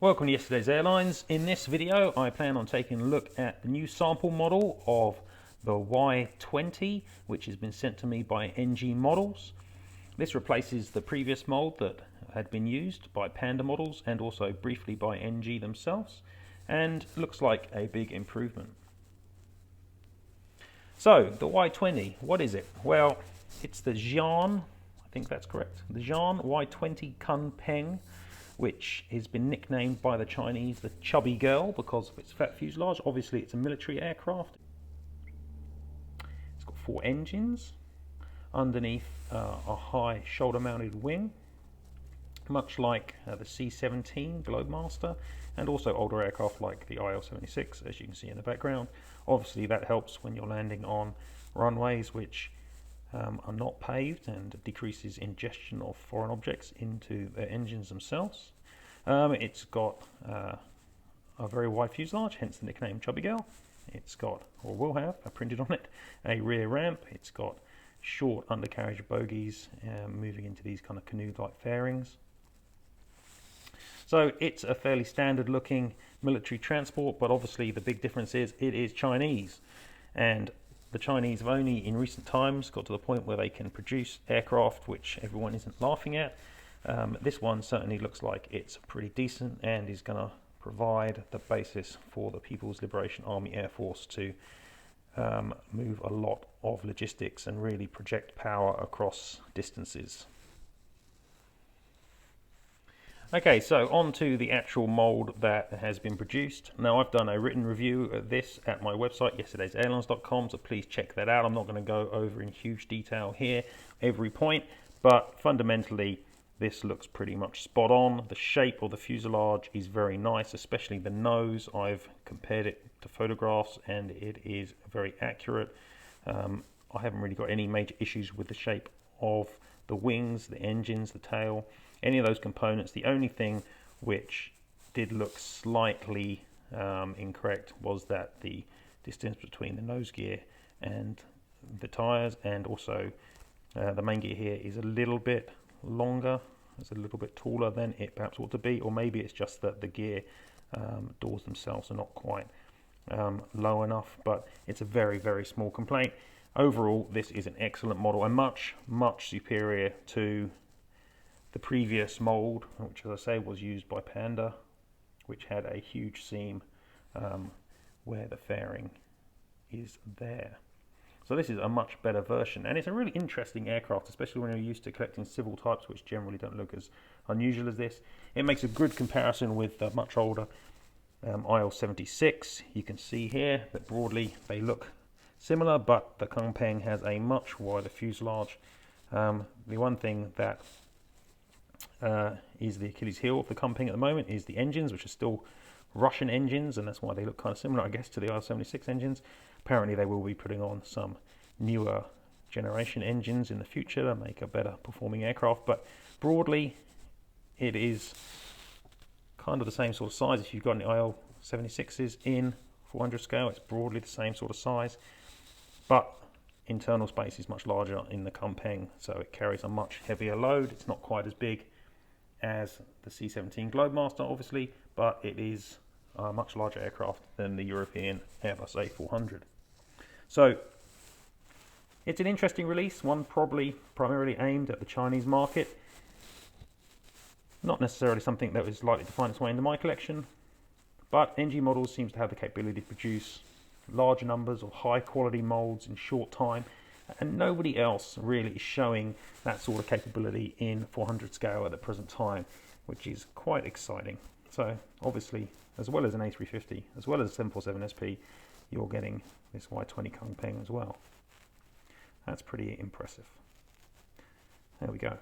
Welcome to Yesterday's Airlines. In this video I plan on taking a look at the new sample model of the Y-20, which has been sent to me by NG Models. This replaces the previous mold that had been used by Panda Models and also briefly by NG themselves, and looks like a big improvement. So the Y-20, what is it? Well, it's the Xi'an, I think that's correct, the Xi'an Y-20 Kunpeng, which has been nicknamed by the Chinese the chubby girl because of its fat fuselage. Obviously it's a military aircraft. It's got 4 engines underneath a high shoulder mounted wing, much like the C-17 Globemaster and also older aircraft like the Y-76, as you can see in the background. Obviously that helps when you're landing on runways which are not paved and decreases ingestion of foreign objects into the engines themselves. It's got a very wide fuselage, hence the nickname Chubby Girl. It's got, or will have, printed on it, a rear ramp. It's got short undercarriage bogies moving into these kind of canoe-like fairings. So it's a fairly standard looking military transport, but obviously the big difference is it is Chinese, and the Chinese have only in recent times got to the point where they can produce aircraft which everyone isn't laughing at. This one certainly looks like it's pretty decent and is going to provide the basis for the People's Liberation Army Air Force to move a lot of logistics and really project power across distances. Okay, so on to the actual mold that has been produced. Now I've done a written review of this at my website, yesterdaysairlines.com, so please check that out. I'm not going to go over in huge detail here every point, but fundamentally this looks pretty much spot on. The shape of the fuselage is very nice, especially the nose. I've compared it to photographs and it is very accurate. I haven't really got any major issues with the shape of the wings, the engines, the tail, any of those components. The only thing which did look slightly incorrect was that the distance between the nose gear and the tires, and also the main gear here, is a little bit longer. It's a little bit taller than it perhaps ought to be, or maybe it's just that the gear doors themselves are not quite low enough, but it's a very, very small complaint. Overall, this is an excellent model and much, much superior to the previous mold, which, as I say, was used by Panda, which had a huge seam where the fairing is there. So this is a much better version, and it's a really interesting aircraft, especially when you're used to collecting civil types, which generally don't look as unusual as this. It makes a good comparison with the much older IL-76. You can see here that broadly they look similar, but the Kunpeng has a much wider fuselage. The one thing that is the Achilles heel of the Kunpeng at the moment is the engines, which are still Russian engines, and that's why they look kind of similar, I guess, to the IL-76 engines. Apparently they will be putting on some newer generation engines in the future to make a better performing aircraft, but broadly it is kind of the same sort of size. If you've got any IL-76s in 400 scale, it's broadly the same sort of size, but internal space is much larger in the Kunpeng, so it carries a much heavier load. It's not quite as big as the C-17 Globemaster, obviously, but it is a much larger aircraft than the European Airbus A400. So it's an interesting release, one probably primarily aimed at the Chinese market. Not necessarily something that was likely to find its way into my collection, but NG Models seems to have the capability to produce large numbers of high quality molds in short time, and nobody else really is showing that sort of capability in 400 scale at the present time, which is quite exciting. So obviously, as well as an A350, as well as a 747 SP, you're getting this Y-20 Kunpeng as well. That's pretty impressive. There we go.